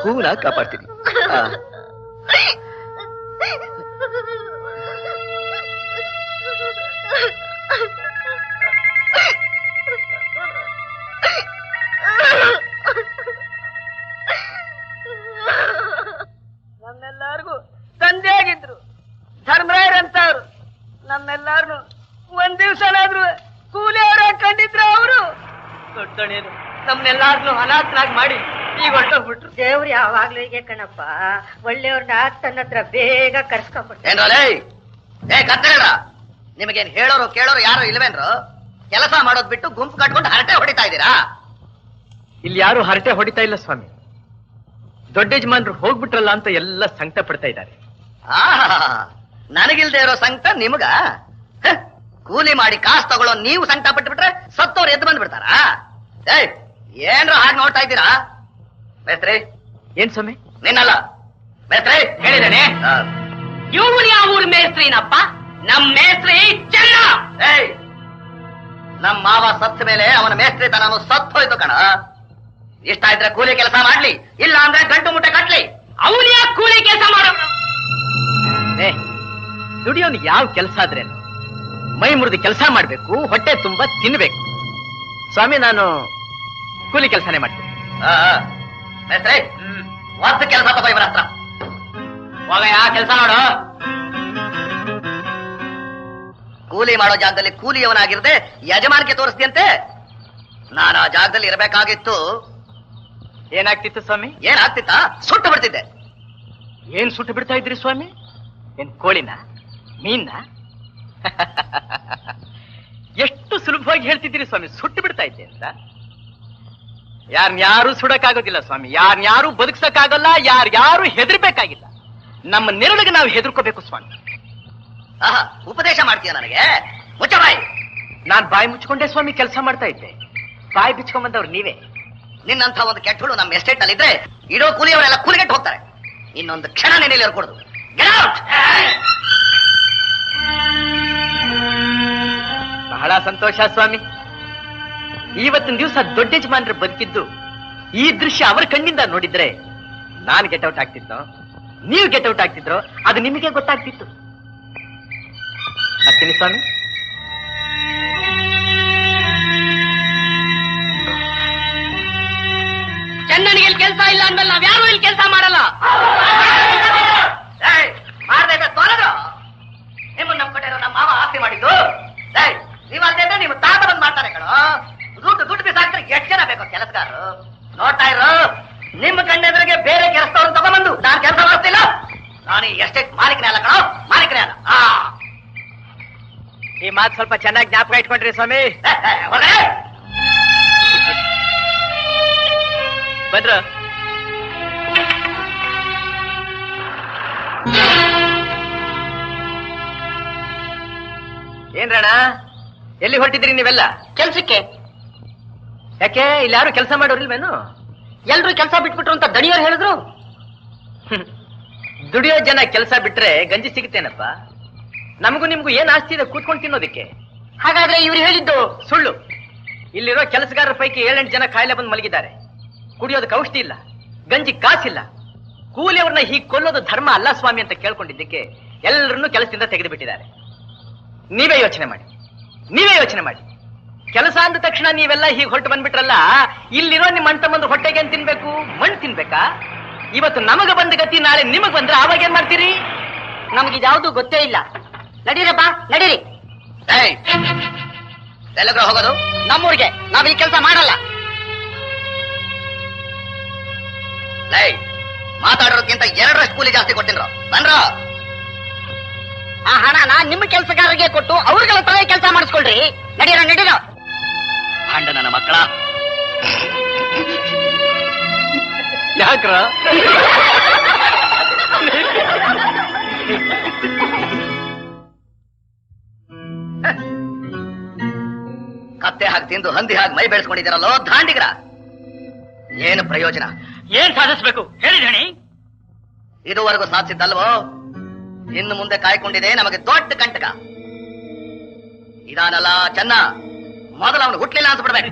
ಹೂವನ್ನ ಕಾಪಾಡ್ತೀನಿ. ನಮ್ಮೆಲ್ಲರಿಗೂ ತಂದೆ ಆಗಿದ್ರು ಧರ್ಮರಾಯರಂತವ್ರು. ನಮ್ಮೆಲ್ಲಾರ್ನು ಒಂದ್ ದಿವ್ಸನಾದ್ರು ಕೂಲಿ ಅವರ ಕಂಡಿದ್ರು ಅವರು. ದೊಡ್ಡಣೇನು ನಮ್ನೆಲ್ಲಾರ್ನು ಅನಾಥನಾಗಿ ಮಾಡಿ ಈಗ ಹೊರಟೋಗ್ಬಿಟ್ರು. ದೇವ್ರು ಯಾವಾಗ್ಲೂ ಹೀಗೆ ಕಣಪ್ಪ, ಒಳ್ಳೆಯವ್ರನ್ನ ತನ್ನ ಹತ್ರ ಬೇಗ ಕರ್ಸ್ಕೊಂಡ್ಬಿಡ್ತಾರೆ. ಏನ್ರಲೇ, ಏ ಕತ್ತೇಳ, ನಿಮಗೇನ್ ಹೇಳೋರು ಕೇಳೋರು ಯಾರು ಇಲ್ವೇನ್ರು? ಕೆಲಸ ಮಾಡೋದ್ ಬಿಟ್ಟು ಗುಂಪು ಕಟ್ಕೊಂಡು ಹರಟೆ ಹೊಡಿತಾ ಇದ್ದೀರಾ? ಇಲ್ಲಿ ಯಾರು ಹರಟೆ ಹೊಡಿತಾ ಇಲ್ಲ ಸ್ವಾಮಿ. ದೊಡ್ಡ ಯಜಮಾನ್ರು ಹೋಗ್ಬಿಟ್ರಲ್ಲ ಅಂತ ಎಲ್ಲ ಸಂಕಟ ಪಡ್ತಾ ಇದ್ದಾರೆ. ನನಗಿಲ್ದೇ ಇರೋ ಸಂಕಟ ನಿಮಗ? ಹ, ಕೂಲಿ ಮಾಡಿ ಕಾಸು ತಗೊಳ್ಳೋ ನೀವು ಸಂಕಟ ಪಟ್ಟು ಬಿಟ್ರೆ ಸತ್ತವ್ರು ಎದ್ದು ಬಂದ್ಬಿಡ್ತಾರಾ? ಏಯ್, ಏನ್ರ ಹಾಗೆ ನೋಡ್ತಾ ಇದ್ದೀರಾ? ಮೇಸ್ತ್ರಿ. ಏನ್ ಸ್ವಾಮಿ? ನಿನ್ನಲ್ಲ ಮೇಸ್ತ್ರಿ, ಹೇಳಿದ್ದೇನೆ. ಇವ್ರು ಯಾವ ಊರ್ ಮೇಸ್ತ್ರಿನಪ್ಪ? ನಮ್ ಮೇಸ್ತ್ರಿ ಚೆನ್ನ. ಏಯ್, ನಮ್ ಮಾವ ಸತ್ತ ಮೇಲೆ ಅವನ ಮೇಸ್ತ್ರಿತನನು ಸತ್ತು ಹೋಯ್ತು ಕಣ. ಇಷ್ಟ ಇದ್ರೆ ಕೂಲಿ ಕೆಲಸ ಮಾಡ್ಲಿ, ಇಲ್ಲ ಅಂದ್ರೆ ಗಂಟು ಮುಟ್ಟೆ ಕಟ್ಲಿ. ಅವನು ಯಾಕೆ ಕೂಲಿ ಕೆಲಸ ಮಾಡೋದು? ದುಡಿಯೋನು ಯಾವ ಕೆಲಸ ಆದ್ರೇನು ಮೈ ಮುರಿದು ಕೆಲಸ ಮಾಡ್ಬೇಕು, ಹೊಟ್ಟೆ ತುಂಬಾ ತಿನ್ಬೇಕು. ಸ್ವಾಮಿ, ನಾನು ಕೂಲಿ ಕೆಲಸನೇ ಮಾಡ್ತೀನಿ. ಮೇಸ್ತ್ರಿ, ವರ್ಷ ಕೆಲಸ ತಗೋ ಇವರ ಹತ್ರ. ಹೋಗಯ್ಯ, ಕೆಲಸ ಮಾಡು. ಕೂಲಿ ಮಾಡೋ ಜಾಗದಲ್ಲಿ ಕೂಲಿಯವನಾಗಿರದೆ ಯಜಮಾನಿಗೆ ತೋರಿಸ್ತಿಯಂತೆ. ನಾನು ಆ ಜಾಗದಲ್ಲಿ ಇರಬೇಕಾಗಿತ್ತು. ಏನಾಗ್ತಿತ್ತು ಸ್ವಾಮಿ? ಏನಾಗ್ತಿತ್ತ? ಸುಟ್ಟು ಬಿಡ್ತಿದ್ದೆ. ಏನ್ ಸುಟ್ಟು ಬಿಡ್ತಾ ಇದ್ರಿ ಸ್ವಾಮಿ? ಏನ್ ಕೋಳಿನ ಮೀನ್ನ ಎಷ್ಟು ಸುಲಭವಾಗಿ ಹೇಳ್ತಿದ್ದೀರಿ ಸ್ವಾಮಿ, ಸುಟ್ಟು ಬಿಡ್ತಾ ಇದ್ದೆ ಅಂತ. ಯಾರ್ಯಾರು ಸುಡಕ್ಕಾಗೋದಿಲ್ಲ ಸ್ವಾಮಿ, ಯಾರ್ಯಾರು ಬದುಕ್ಸಕ್ಕಾಗಲ್ಲ, ಯಾರ್ಯಾರು ಹೆದರ್ಬೇಕಾಗಿಲ್ಲ. ನಮ್ಮ ನೆರಳಿಗೆ ನಾವು ಹೆದರ್ಕೋಬೇಕು ಸ್ವಾಮಿ. ಆಹಾ, ಉಪದೇಶ ಮಾಡ್ತೀಯ ನನಗೆ? ಮುಚ್ಚ ಬಾಯಿ. ನಾನ್ ಬಾಯಿ ಮುಚ್ಕೊಂಡೆ ಸ್ವಾಮಿ ಕೆಲಸ ಮಾಡ್ತಾ ಇದ್ದೆ. ಬಾಯಿ ಬಿಚ್ಕೊಂಬಂದವ್ರು ನೀವೇ. ನಿನ್ನಂತ ಒಂದು ಕೆಟ್ಟ ಹುಳು ನಮ್ಮ ಎಸ್ಟೇಟ್ ನಲ್ಲಿ ಇದ್ರೆ ಇಡೋ ಕೂಲಿಯವರೆಲ್ಲ ಕೂಲಿಗೆಟ್ಟು ಹೋಗ್ತಾರೆ. ಇನ್ನೊಂದು ಕ್ಷಣ ನೆನೆಯಲ್ಲಿ ಹೊರಕೊಡುದು. ಬಹಳ ಸಂತೋಷ ಸ್ವಾಮಿ. ಇವತ್ತಿನ ದಿವಸ ದೊಡ್ಡ ಯಜಮಾನ್ರು ಬದುಕಿದ್ದು ಈ ದೃಶ್ಯ ಅವರ ಕಣ್ಣಿಂದ ನೋಡಿದ್ರೆ ನಾನು ಗೆಟ್ ಔಟ್ ಆಗ್ತಿದ್ನೋ, ನೀವು ಗೆಟ್ ಔಟ್ ಆಗ್ತಿದ್ರೋ ಅದು ನಿಮಗೆ ಗೊತ್ತಾಗ್ತಿತ್ತು. ಬರ್ತೀನಿ ಸ್ವಾಮಿ. ಚೆನ್ನನಿಗೆ ಇಲ್ಲಿ ಕೆಲಸ ಇಲ್ಲ ಅಂದ್ಮೇಲೆ ನಾವ್ ಯಾರು ಇಲ್ಲಿ ಕೆಲಸ ಮಾಡಲ್ಲ. ಮಾಡ್ಬೇಕು ತೊಲದ್ರು. ನಿಮ್ಮನ್ನ ನಮ್ ಕಡೆ ನಮ್ಮ ಮಾವ ಆಸ್ತಿ ಮಾಡಿದ್ದು. ನೀವ್ ಅಲ್ದೇ ನೀವು ತಾತ ಬಂದ್ ಮಾಡ್ತಾರೆ ಕಣೋ. ದುಡ್ಡು ಬಿಸಾಕ್ತಾರೆ. ಎಷ್ಟು ಜನ ಬೇಕು ಕೆಲಸಗಾರರು? ನೋಡ್ತಾ ಇರೋ, ನಿಮ್ಮ ಕಣ್ಣೆದುರಿಗೆ ಬೇರೆ ಕೆಲಸದವ್ರನ್ನ ತಗೊಂಡ್ಬಂದು ನಾನ್ ಕೆಲಸ ಮಾಡ್ತಿಲ್ಲ. ನಾನು ಎಸ್ಟೇಟ್ ಮಾಲೀಕನೇ ಅಲ್ಲ ಕಣೋ, ಮಾಲೀಕನೇ ಅಲ್ಲ. ಈ ಮಾತು ಸ್ವಲ್ಪ ಚೆನ್ನಾಗಿ ಜ್ಞಾಪಕ ಇಟ್ಕೊಂಡ್ರಿ ಸ್ವಾಮಿ. ಬಂದ್ರ ಏನ್ರಣ, ಎಲ್ಲಿ ಹೊರಟಿದ್ರಿ ನೀವೆಲ್ಲ? ಕೆಲ್ಸಕ್ಕೆ. ಯಾಕೆ ಇಲ್ಲಿ ಯಾರು ಕೆಲಸ ಮಾಡೋರಿಲ್ವೇನು? ಎಲ್ರು ಕೆಲಸ ಬಿಟ್ಬಿಟ್ರು ಅಂತ ದಣಿಯವ್ರು ಹೇಳಿದ್ರು. ದುಡಿಯೋ ಜನ ಕೆಲಸ ಬಿಟ್ರೆ ಗಂಜಿ ಸಿಗುತ್ತೇನಪ್ಪ? ನಮಗೂ ನಿಮ್ಗೂ ಏನ್ ಆಸ್ತಿ ಇದೆ ಕೂತ್ಕೊಂಡು ತಿನ್ನೋದಿಕ್ಕೆ? ಹಾಗಾದ್ರೆ ಇವ್ರು ಹೇಳಿದ್ದು ಸುಳ್ಳು. ಇಲ್ಲಿರೋ ಕೆಲಸಗಾರರ ಪೈಕಿ 7-8 ಜನ ಕಾಯಿಲೆ ಬಂದು ಮಲಗಿದ್ದಾರೆ. ಕುಡಿಯೋದಕ್ಕೆ ಔಷಧಿ ಇಲ್ಲ, ಗಂಜಿ ಕಾಸಿಲ್ಲ. ಕೂಲಿಯವ್ರನ್ನ ಹೀಗೆ ಕೊಲ್ಲೋದು ಧರ್ಮ ಅಲ್ಲ ಸ್ವಾಮಿ ಅಂತ ಕೇಳ್ಕೊಂಡಿದ್ದಕ್ಕೆ ಎಲ್ಲರನ್ನೂ ಕೆಲಸದಿಂದ ತೆಗೆದು ಬಿಟ್ಟಿದ್ದಾರೆ. ನೀವೇ ಯೋಚನೆ ಮಾಡಿ. ಕೆಲಸ ಅಂದ ತಕ್ಷಣ ನೀವೆಲ್ಲ ಹೀಗೆ ಹೊರಟು ಬಂದ್ಬಿಟ್ರಲ್ಲ, ಇಲ್ಲಿರೋ ನಿಮ್ಮ ಅಣ್ಣ ತಮ್ಮಂದ್ರು ಹೊಟ್ಟೆಗೆ ಏನ್ ತಿನ್ಬೇಕು? ಮಣ್ಣು ತಿನ್ಬೇಕಾ? ಇವತ್ತು ನಮಗ ಬಂದ ಗತಿ ನಾಳೆ ನಿಮಗ್ ಬಂದ್ರೆ ಆವಾಗ ಏನ್ ಮಾಡ್ತೀರಿ? ನಮ್ಗಿದ್ಯಾವುದು ಗೊತ್ತೇ ಇಲ್ಲ. ನಡೀರಪ್ಪ, ನಡೀರಿ. ಎಲ್ಲಗ್ರ ಹೋಗೋದು? ನಮ್ಮೂರಿಗೆ. ನಾವ್ ಈ ಕೆಲಸ ಮಾಡಲ್ಲ. ಮಾತಾಡೋದಕ್ಕಿಂತ 2ರಷ್ಟು ಕೂಲಿ ಜಾಸ್ತಿ ಕೊಟ್ಟಿನ್ರ. ಬನ್ರ. ಆ ಹಣನ ನಿಮ್ಮ ಕೆಲಸಗಾರರಿಗೆ ಕೊಟ್ಟು ಅವ್ರಿಗೆಲ್ಲ ತಲೆ ಕೆಲಸ ಮಾಡಿಸ್ಕೊಳ್ರಿ. ನಡೀರೋ. ಭಾಂಡ ನನ್ನ ಮಕ್ಕಳ. ಯಾಕ್ರ ಕತ್ತೆ ಹಾಕಿ ತಿಂದು ಹಂದಿ ಹಾಕಿ ಮೈ ಬೆಳೆಸ್ಕೊಂಡಿದ್ದೀರಲ್ಲೋ ದಾಂಡಿಗರ. ಏನು ಪ್ರಯೋಜನ? ಏನ್ ಸಾಧಿಸ್ಬೇಕು ಹೇಳಿ ಧಣಿ. ಇದುವರೆಗೂ ಸಾಧಿಸಿದ್ದಲ್ವೋ, ಇನ್ನು ಮುಂದೆ ಕಾಯ್ಕೊಂಡಿದೆ ನಮಗೆ ದೊಡ್ಡ ಕಂಟಕ. ಇದಾನಲ್ಲ ಚೆನ್ನ, ಮೊದಲು ಅವನು ಹುಟ್ಲಿಲ್ಲ ಅನ್ಸ್ಬಿಡ್ಬೇಕು.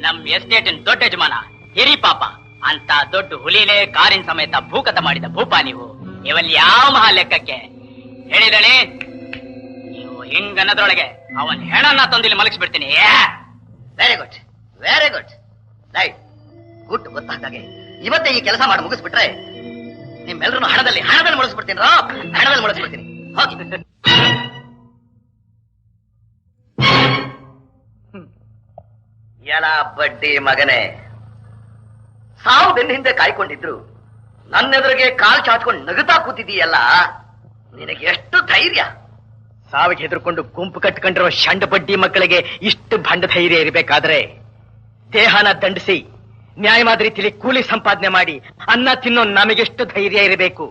ನಮ್ ಎಸ್ಟೇಟಿನ ದೊಡ್ಡ ಯಜಮಾನ ಹಿರಿ ಪಾಪ ಅಂತ ದೊಡ್ಡ ಹುಲಿನೇ ಕಾರಿನ ಸಮೇತ ಭೂಕತ ಮಾಡಿದ ಭೂಪ ನೀವಲ್ಲಿ ಯಾವ ಮಹಾ ಲೆಕ್ಕಕ್ಕೆ ಹೇಳಿದಣಿ. ನೀವು ಹಿಂಗನ್ನದ್ರೊಳಗೆ ಅವನ್ ಹೆಣನ್ನ ತಂದಿಲ್ಲಿ ಮಲಗಿಸ್ಬಿಡ್ತೀನಿ. Very good. ರೈಟ್. ಗುಡ್. ಗೊತ್ತಾದಾಗೆ ಇವತ್ತೇ ಈ ಕೆಲಸ ಮಾಡಿ ಮುಗಿಸ್ಬಿಟ್ರೆ ನಿಮ್ಮೆಲ್ಲರೂ ಹಣದಲ್ಲಿ ಮುಳಿಸ್ಬಿಡ್ತೀನಿ. ಹಣದಲ್ಲಿ ಮುಳಿಸ್ಬಿಡ್ತೀನಿ. ಹೋಗಿ. ಎಲ್ಲ ಬಡ್ಡಿ ಮಗನೇ, ಸಾವು ಬೆನ್ನ ಹಿಂದೆ ಕಾಯ್ಕೊಂಡಿದ್ರು ನನ್ನೆದುರಿಗೆ ಕಾಲ್ ಚಾಚ್ಕೊಂಡು ನಗುತ್ತಾ ಕೂತಿದೀಯಲ್ಲ, ನಿನಗೆ ಎಷ್ಟು ಧೈರ್ಯ? ಸಾವಿಗೆ ಹೆದರ್ಕೊಂಡು ಗುಂಪು ಕಟ್ಕೊಂಡಿರೋ ಶಂಡ ಬಡ್ಡಿ ಮಕ್ಕಳಿಗೆ ಇಷ್ಟು ಭಂಡ ಧೈರ್ಯ ಇರಬೇಕಾದ್ರೆ ದೇಹನ ದಂಡಿಸಿ ನ್ಯಾಯವಾದ ರೀತಿಯಲ್ಲಿ ಕೂಲಿ ಸಂಪಾದನೆ ಮಾಡಿ ಅನ್ನ ತಿನ್ನೋ ನಮಗೆಷ್ಟು ಧೈರ್ಯ ಇರಬೇಕು?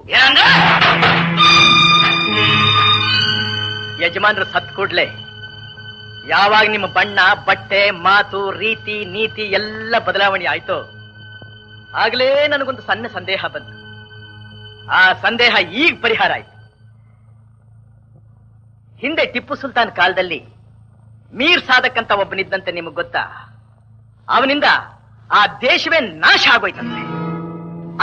ಯಜಮಾನರು ಸತ್ ಕೂಡ್ಲೆ ಯಾವಾಗ ನಿಮ್ಮ ಬಣ್ಣ, ಬಟ್ಟೆ, ಮಾತು, ರೀತಿ, ನೀತಿ ಎಲ್ಲ ಬದಲಾವಣೆ ಆಯ್ತೋ ಆಗ್ಲೇ ನನಗೊಂದು ಸಣ್ಣ ಸಂದೇಹ ಬಂತು. ಆ ಸಂದೇಹ ಈಗ ಪರಿಹಾರ ಆಯ್ತು. ಹಿಂದೆ ಟಿಪ್ಪು ಸುಲ್ತಾನ್ ಕಾಲದಲ್ಲಿ ಮೀರ್ ಸಾಧಕ್ ಅಂತ ಒಬ್ಬನಿದ್ದಂತೆ ನಿಮಗ್ ಗೊತ್ತಾ? ಅವನಿಂದ ಆ ದೇಶವೇ ನಾಶ ಆಗೋಯ್ತಂತೆ.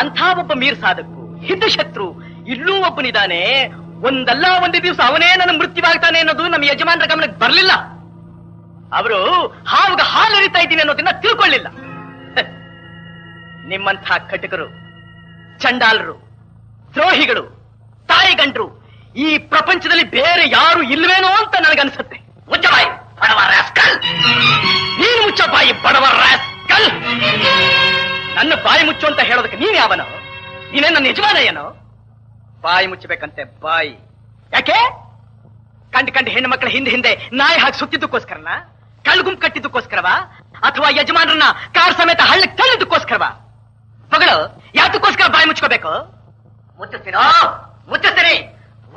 ಅಂಥ ಒಬ್ಬ ಮೀರ್ ಸಾಧಕ್ಕು ಹಿತ ಶತ್ರು ಇಲ್ಲೂ ಒಬ್ಬನಿದ್ದಾನೆ. ಒಂದಲ್ಲ ಒಂದು ದಿವಸ ಅವನೇ ನನ್ನ ಮೃತ್ಯುವಾಗ್ತಾನೆ ಅನ್ನೋದು ನಮ್ಮ ಯಜಮಾನರ ಗಮನಕ್ಕೆ ಬರಲಿಲ್ಲ. ಅವರು ಹಾವುಗ ಹಾಲು ಎರಿತಾ ಇದ್ದೀನಿ ಅನ್ನೋದನ್ನ ತಿಳ್ಕೊಳ್ಳಿಲ್ಲ. ನಿಮ್ಮಂಥ ಕಟಕರು, ಚಂಡಾಲರು, ದ್ರೋಹಿಗಳು, ತಾಯಿಗಂಡ್ರು ಈ ಪ್ರಪಂಚದಲ್ಲಿ ಬೇರೆ ಯಾರು ಇಲ್ವೇನೋ ಅಂತ ನನಗನ್ಸುತ್ತೆ. ಮುಚ್ಚಬಾಯಿ ಬಡವ ರಾಸ್ಕಲ್. ನೀನು ಮುಚ್ಚಬಾಯಿ ಬಡವ ರಾಸ್ಕಲ್. ನನ್ನ ಬಾಯಿ ಮುಚ್ಚು ಅಂತ ಹೇಳೋದಕ್ಕೆ ನೀನ್ ಯಾವನೋ? ನೀನೇ ನನ್ನ ಯಜಮಾನ ಏನೋ? ಬಾಯಿ ಮುಚ್ಚಬೇಕಂತೆ ಬಾಯಿ. ಯಾಕೆ? ಕಂಡು ಹೆಣ್ಣು ಮಕ್ಕಳ ಹಿಂದೆ ನಾಯಿ ಹಾಕಿ ಸುತ್ತಿದ್ದಕ್ಕೋಸ್ಕರನ? ಕಳ್ಗುಂಪ್ ಕಟ್ಟಿದ್ದಕ್ಕೋಸ್ಕರವಾ? ಅಥವಾ ಯಜಮಾನರನ್ನ ಕಾರ್ ಸಮೇತ ಹಳ್ಳಕ್ಕೆ ತಳ್ಳಿದ್ದಕ್ಕೋಸ್ಕರವಾ? ಮಗಳು ಯಾತಕ್ಕೋಸ್ಕರ ಬಾಯಿ ಮುಚ್ಕೋಬೇಕು? ಮುಚ್ಚಿಸ್ತೀನಿ.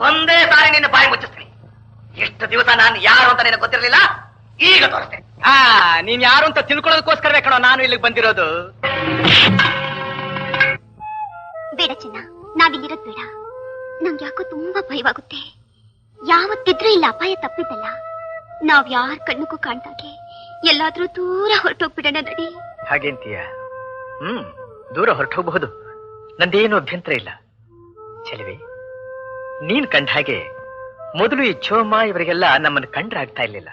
ಒಂದೇ ಸಾರಿ ನಿನ್ನ ಬಾಯಿ ಮುಚ್ಚಿಸ್ತೀನಿ. ಎಷ್ಟು ದಿವಸ ನಾನು ಯಾರು ಅಂತ ನಿನಗೆ ಗೊತ್ತಿರಲಿಲ್ಲ, ಈಗ ತೋರಿಸ್ತೇನೆ. ನೀನ್ ಯಾರು ಅಂತ ತಿಳ್ಕೊಳ್ಳೋದಕ್ಕೋಸ್ಕರವೇ ಕಣೋ ನಾನು ಇಲ್ಲಿಗೆ ಬಂದಿರೋದು. ಬೇಡ ಚಿನ್ನ, ನಾವಿಲ್ಲಿರೋದ್ ಬೇಡ. ನಂಗೆ ಯಾಕೋ ತುಂಬಾ ಭಯವಾಗುತ್ತೆ. ಯಾವತ್ತಿದ್ರೂ ಇಲ್ಲ ಅಪಾಯ ತಪ್ಪಿದ್ದಲ್ಲ. ನಾವ್ ಯಾರ ಕಣ್ಣಿಗೂ ಕಾಣ್ದಾಗೆ ಎಲ್ಲಾದ್ರೂ ದೂರ ಹೊರಟೋಗ್ಬಿಡೋಣ ನಡಿ. ಹಾಗೇಂತೀಯ? ದೂರ ಹೊರಟೋಗಬಹುದು, ನಂದೇನು ಅಭ್ಯಂತರ ಇಲ್ಲ. ಚೆಲುವೆ, ನೀನ್ ಕಂಡ ಹಾಗೆ ಮೊದಲು ಈ ಚೋಮ ಇವರಿಗೆಲ್ಲ ನಮ್ಮನ್ನು ಕಂಡ್ರಾಗ್ತಾ ಇರ್ಲಿಲ್ಲ.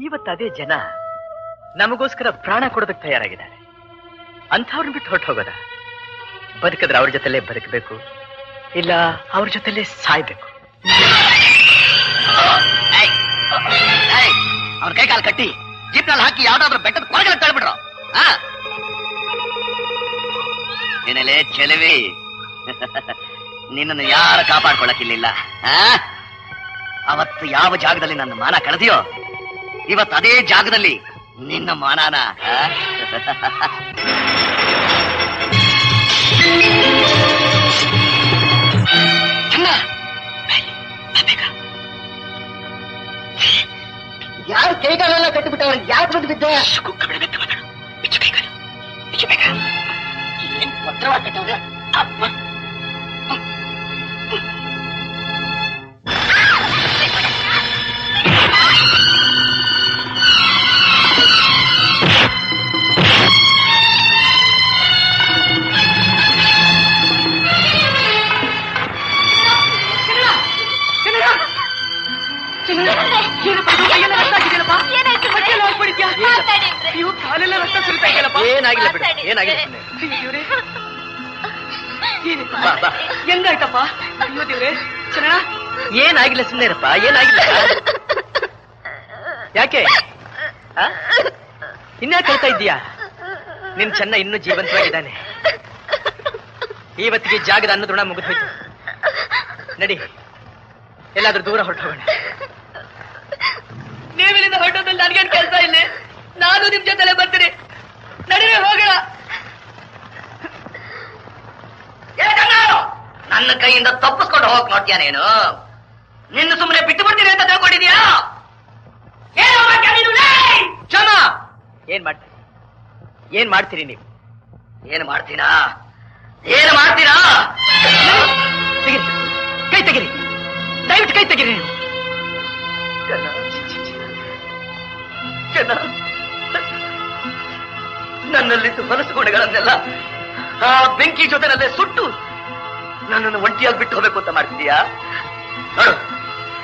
ಇವತ್ತು ಅದೇ ಜನ ನಮಗೋಸ್ಕರ ಪ್ರಾಣ ಕೊಡೋದಕ್ಕೆ ತಯಾರಾಗಿದ್ದಾರೆ. ಅಂಥವ್ರನ್ನ ಬಿಟ್ಟು ಹೊರಟು ಹೋಗೋದ? ಬದುಕಿದ್ರೆ ಅವ್ರ ಜೊತೆಲೇ ಬದುಕಬೇಕು, ಇಲ್ಲ ಅವ್ರ ಜೊತೆಲೇ ಸಾಯ್ಬೇಕು. ಅವ್ರ ಕೈ ಕಾಲು ಕಟ್ಟಿ ಜೀಪ್ನಲ್ಲಿ ಹಾಕಿ ಯಾವ್ದಾದ್ರು ಬೆಟ್ಟದ ಕೊರಗಡೆ ತಳ್ಬಿಡ್ರು. ಏನೇಲೆ ಚೆಲುವಿ, ನಿನ್ನನ್ನು ಯಾರು ಕಾಪಾಡ್ಕೊಳಕ್ಕಿಲ್ಲ. ಅವತ್ತು ಯಾವ ಜಾಗದಲ್ಲಿ ನನ್ನ ಮಾನ ಕಳೆದಿಯೋ, ಇವತ್ತು ಅದೇ ಜಾಗದಲ್ಲಿ ನಿನ್ನ ಮಾನನ ಯಾರು ಕೈಗಾಲೆಲ್ಲ ಕಟ್ಟಿಬಿಟ್ಟವ್ರಿಗೆ ಯಾಕೆ ಬಂದು ಬಿದ್ದೆ? ಏನ್ ಭದ್ರವಾಗಿ ಕಟ್ಟವ್ರೆ ಅಪ್ಪ. ಏನಾಗಿಲ್ಲ ಬಿಡು, ಏನಾಗಿಲ್ಲ. ಹೆಂಗಾಯ್ತಪ್ಪ? ಅಯ್ಯೋ ದೇವ್ರೆ, ಚೆನ್ನ ಏನಾಗಿಲ್ಲ, ಸುಮ್ಮನೆ ಇರಪ್ಪ. ಏನಾಗಿಲ್ಲ. ಯಾಕೆ ಇನ್ಯಾಕೆ ಹೇಳ್ತಾ ಇದ್ದೀಯಾ? ನಿನ್ ಚೆನ್ನ ಇನ್ನೂ ಜೀವಂತವಾಗಿದ್ದಾನೆ. ಇವತ್ತಿಗೆ ಜಾಗದ ಅನ್ನದೃಣ ಮುಗಿದೋಯ್ತು. ನಡಿ, ಎಲ್ಲಾದ್ರೂ ದೂರ ಹೊರಟು ಹೋಗೋಣ. ನೀವಿಲ್ಲಿಂದ ಹೊರಟೋದ್ರಲ್ಲಿ ನನ್ಗೇನ್ ಕೆಲಸ ಇಲ್ಲ. ನಾನು ನಿಮ್ ಜೊತೆಲೆ ಬರ್ತೀನಿ. ನಡಿವೆ ಹೋಗೋಣ. ನನ್ನ ಕೈಯಿಂದ ತಪ್ಪಿಸ್ಕೊಂಡು ಹೋಗಕ್ ನೋಡ್ತೀಯ ನೀನು? ನಿನ್ನ ಸುಮ್ಮನೆ ಬಿಟ್ಟು ಬಿಡ್ತೀನಿ ಅಂತ ತಿಳ್ಕೊಂಡಿದ್ಯಾ? ಚಮ, ಏನ್ ಮಾಡ್ತೀರಿ ನೀವು? ಏನು ಮಾಡ್ತೀರಾ? ಏನು ಮಾಡ್ತೀರಾ? ತೆಗಿರಿ, ಕೈ ತೆಗಿರಿ, ದಯವಿಟ್ಟು ಕೈ ತೆಗಿರಿ ನೀವು. ನನ್ನಲ್ಲಿದ್ದು ಮನಸ್ಸು ಗುಣಗಳನ್ನೆಲ್ಲ ಆ ಬೆಂಕಿ ಜೊತೆನಲ್ಲೇ ಸುಟ್ಟು ನನ್ನನ್ನು ಒಂಟಿಯಾಗಿ ಬಿಟ್ಟು ಹೋಗ್ಬೇಕು ಅಂತ ಮಾಡ್ತಿದ್ಯಾ? ನೋಡು,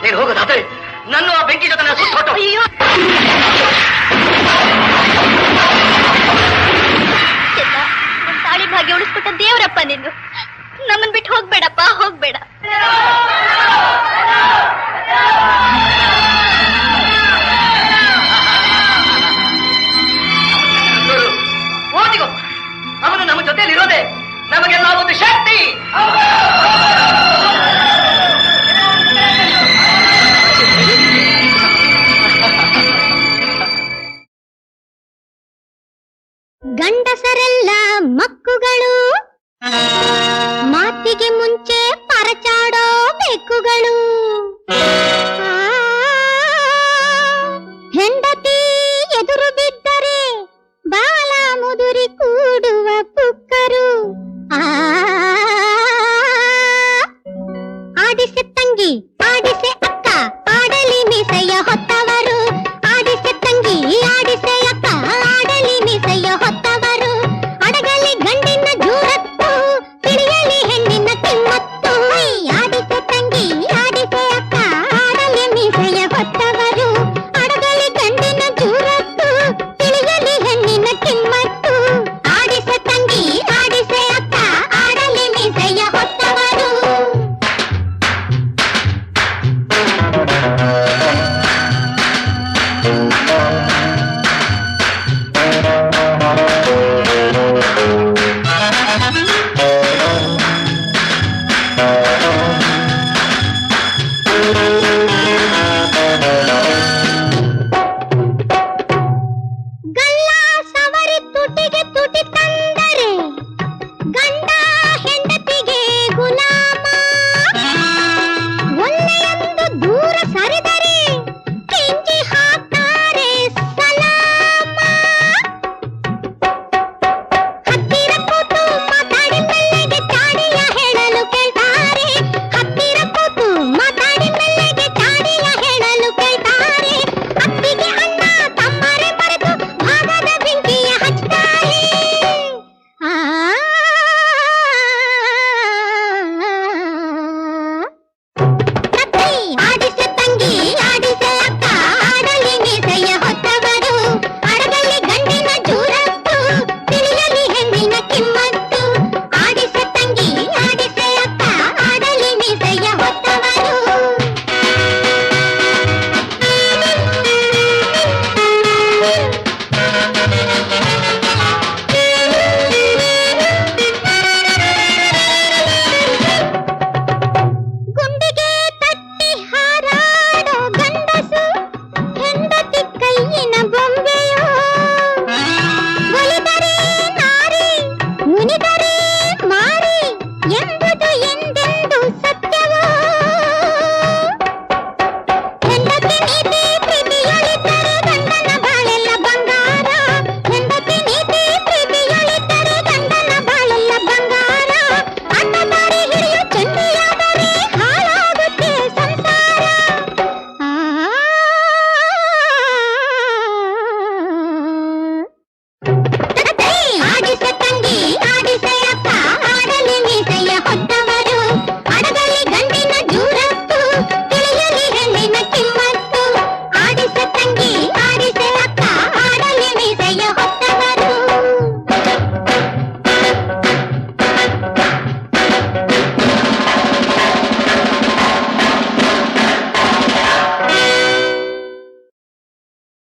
ನೀನು ಹೋಗೋದಾದ್ರೆ ನನ್ನ ಆ ಬೆಂಕಿ ಜೊತೆ ಸುಟ್ಟು ಹೊಟ್ಟು. ತಾಳಿ ಭಾಗ್ಯ ಉಳಿಸ್ಬಿಟ್ಟ ದೇವ್ರಪ್ಪ ನೀನು. ನಮ್ಮನ್ ಬಿಟ್ಟು ಹೋಗ್ಬೇಡಪ್ಪ, ಹೋಗ್ಬೇಡ. ಓದಿಗೋ, ಅವನು ನಮ್ಮ ಜೊತೆಯಲ್ಲಿ ಇರೋದೆ ನಮಗೆಲ್ಲ ಒಂದು ಶಕ್ತಿ. ಗಂಡಸರೆಲ್ಲ ಮಕ್ಕುಗಳು, ಮಾತಿಗೆ ಮುಂಚೆ ಪರಚಾಡೋ ಬೆಕ್ಕುಗಳು. ಹೆಂಡತಿ ಎದುರು ಬಿದ್ದರೆ ಬಾಲ ಮುದುರಿ ಕೂಡುವ ಪುಕ್ಕರು. ಆಡಿಸಿ ತಂಗಿ